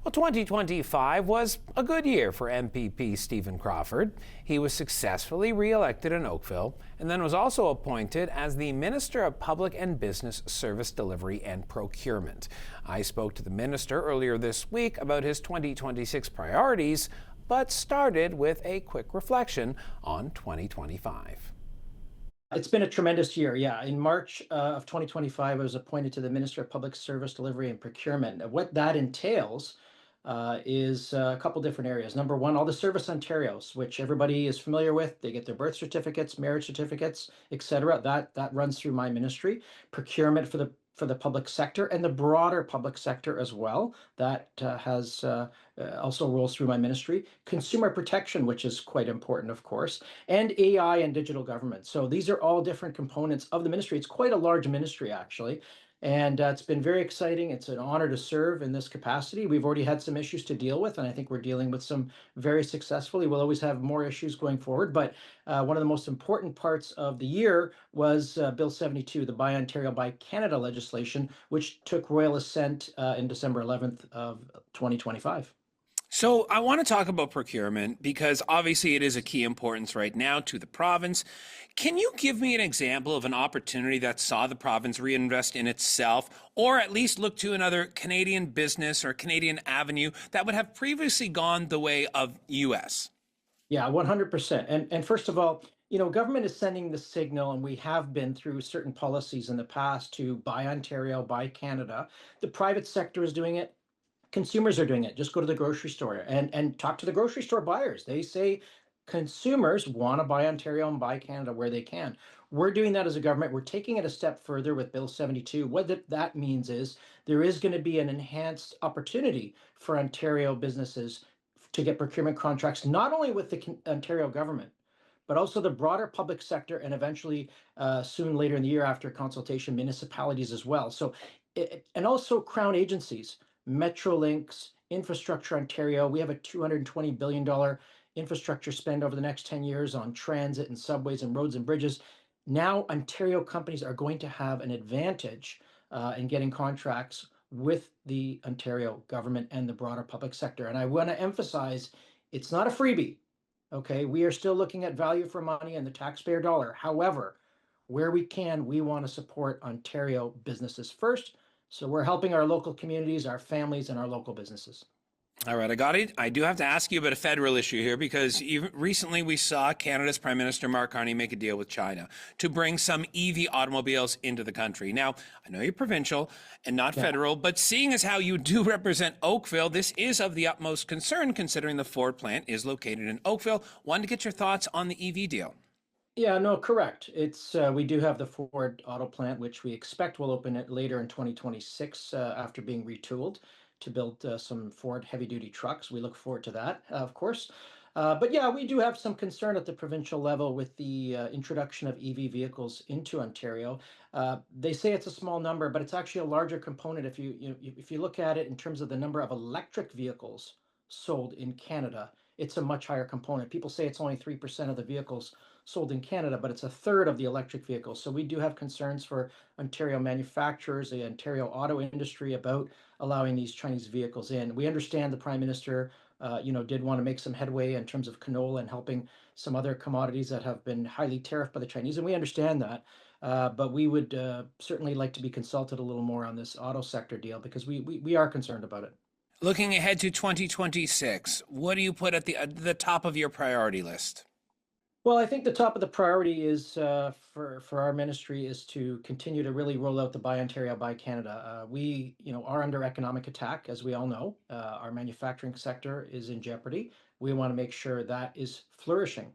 Well, 2025 was a good year for MPP Stephen Crawford. He was successfully re-elected in Oakville and then was also appointed as the Minister of Public and Business Service Delivery and Procurement. I spoke to the minister earlier this week about his 2026 priorities, but started with a quick reflection on 2025. It's been a tremendous year. Yeah. In March of 2025, I was appointed to the Minister of Public Service Delivery and Procurement. What that entails is a couple different areas. Number one, all the Service Ontarios, which everybody is familiar with. They get their birth certificates, marriage certificates, etc. That runs through my ministry. Procurement for the public sector and the broader public sector as well. That has also rolls through my ministry. Consumer protection, which is quite important, of course, and AI and digital government. So these are all different components of the ministry. It's quite a large ministry, actually. And it's been very exciting. It's an honor to serve in this capacity. We've already had some issues to deal with, and I think we're dealing with some very successfully. We'll always have more issues going forward, but one of the most important parts of the year was Bill 72, the Buy Ontario, Buy Canada legislation, which took royal assent in December 11th of 2025. So I want to talk about procurement because obviously it is a key importance right now to the province. Can you give me an example of an opportunity that saw the province reinvest in itself, or at least look to another Canadian business or Canadian avenue that would have previously gone the way of US? Yeah, 100%. And first of all, government is sending the signal, and we have been through certain policies in the past to buy Ontario, buy Canada. The private sector is doing it. Consumers are doing it. Just go to the grocery store and talk to the grocery store buyers. They say consumers want to buy Ontario and buy Canada where they can. We're doing that as a government. We're taking it a step further with Bill 72. What that means is there is going to be an enhanced opportunity for Ontario businesses to get procurement contracts, not only with the Ontario government, but also the broader public sector, and eventually soon later in the year after consultation, municipalities as well. So, and also Crown agencies. Metrolinx, Infrastructure Ontario. We have a $220 billion infrastructure spend over the next 10 years on transit and subways and roads and bridges. Now, Ontario companies are going to have an advantage in getting contracts with the Ontario government and the broader public sector. And I want to emphasize, it's not a freebie. Okay, we are still looking at value for money and the taxpayer dollar. However, where we can, we want to support Ontario businesses first. So we're helping our local communities, our families, and our local businesses. All right, I got it. I do have to ask you about a federal issue here because recently we saw Canada's Prime Minister Mark Carney make a deal with China to bring some EV automobiles into the country. Now, I know you're provincial and not federal, but seeing as how you do represent Oakville, this is of the utmost concern considering the Ford plant is located in Oakville. Wanted to get your thoughts on the EV deal. Yeah, no, correct. It's we do have the Ford auto plant, which we expect will open it later in 2026 after being retooled to build some Ford heavy-duty trucks. We look forward to that, of course. But yeah, we do have some concern at the provincial level with the introduction of EV vehicles into Ontario. They say it's a small number, but it's actually a larger component if you look at it in terms of the number of electric vehicles sold in Canada. It's a much higher component. People say it's only 3% of the vehicles sold in Canada, but it's a third of the electric vehicles. So we do have concerns for Ontario manufacturers, the Ontario auto industry about allowing these Chinese vehicles in. We understand the Prime Minister, did want to make some headway in terms of canola and helping some other commodities that have been highly tariffed by the Chinese, and we understand that. But we would certainly like to be consulted a little more on this auto sector deal because we are concerned about it. Looking ahead to 2026, what do you put at the top of your priority list? Well, I think the top of the priority is for our ministry is to continue to really roll out the Buy Ontario, Buy Canada. We, are under economic attack, as we all know. Our manufacturing sector is in jeopardy. We want to make sure that is flourishing.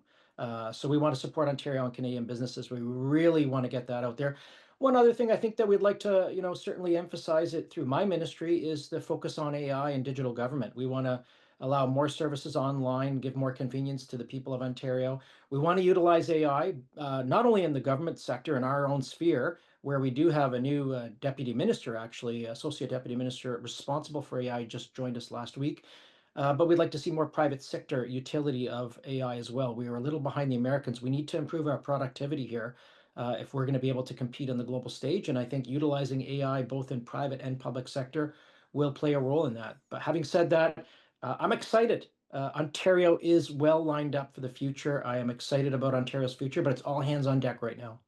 So we want to support Ontario and Canadian businesses. We really want to get that out there. One other thing I think that we'd like to, certainly emphasize it through my ministry is the focus on AI and digital government. We want to allow more services online, give more convenience to the people of Ontario. We want to utilize AI, not only in the government sector, in our own sphere, where we do have a new deputy minister, actually, associate deputy minister responsible for AI, just joined us last week. But we'd like to see more private sector utility of AI as well. We are a little behind the Americans. We need to improve our productivity here if we're going to be able to compete on the global stage. And I think utilizing AI both in private and public sector will play a role in that. But having said that, I'm excited. Ontario is well lined up for the future. I am excited about Ontario's future, but it's all hands on deck right now.